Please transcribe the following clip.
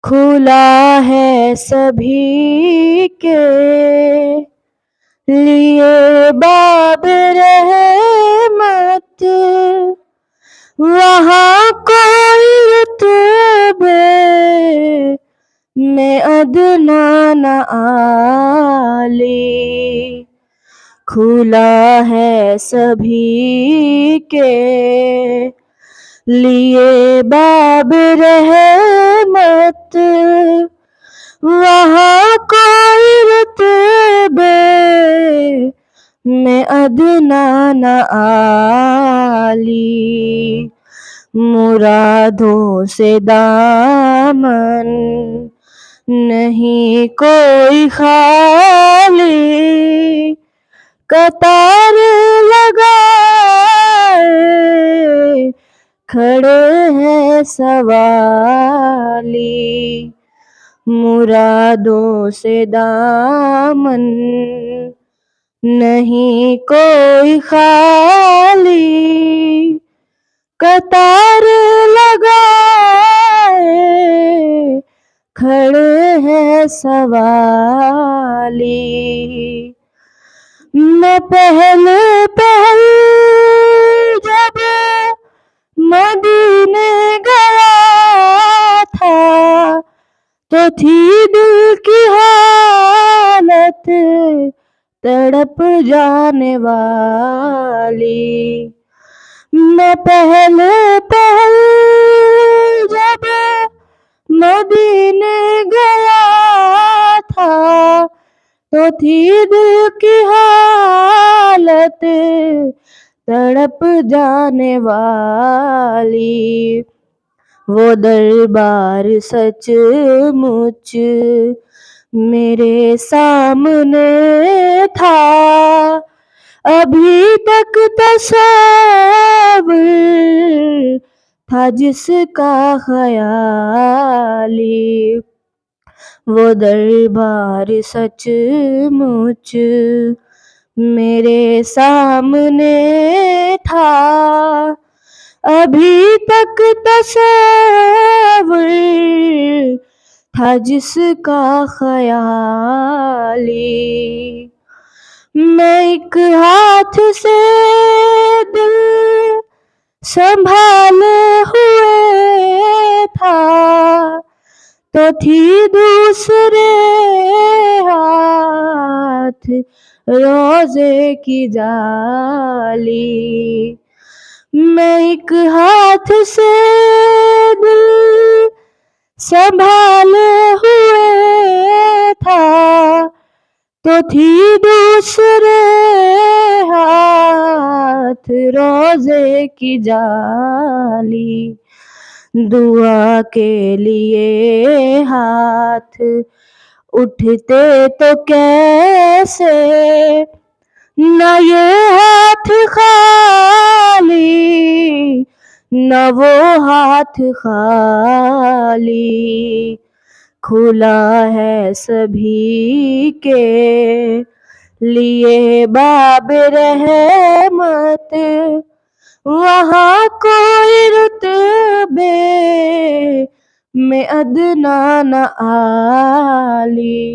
کھلا ہے سبھی کے لیے باب رحمت، وہاں کوئی رتبے میں ادنا نہ عالی۔ کھلا ہے سبھی کے لیے باب رحمت، وہاں کوئی رتبے میں ادنا نہ عالی۔ مرادوں سے دامن نہیں کوئی خالی، قطار لگائے کھڑے ہیں سوالی۔ مرادوں سے دامن نہیں کوئی خالی، قطار لگائے کھڑے ہیں سوالی۔ میں پہل جب مدینے گیا تھا تو تھی دل کی حالت تڑپ جانے والی۔ میں پہل جب مدینے گیا تھا تو تھی دل کی حالت تڑپ جانے والی۔ وہ دربار سچ مچ میرے سامنے تھا، ابھی تک تصور تھا جس کا خیالی۔ وہ دربار سچ مچ میرے سامنے تھا، ابھی تک تصور تھا جس کا خیالی۔ میں ایک ہاتھ سے دل سنبھالے ہوئے تھا تو تھی دوسرے ہاتھ روضے کی جالی۔ میں ایک ہاتھ سے دل سنبھالے ہوئے تھا تو تھی دوسرے ہاتھ روضے کی جالی۔ دعا کے لیے ہاتھ اٹھتے تو کیسے، نہ یہ ہاتھ خالی نہ وہ ہاتھ خالی۔ کھلا ہے سبھی کے لیے باب رحمت، وہاں کوئی رتبے میں ادنا نہ عالی۔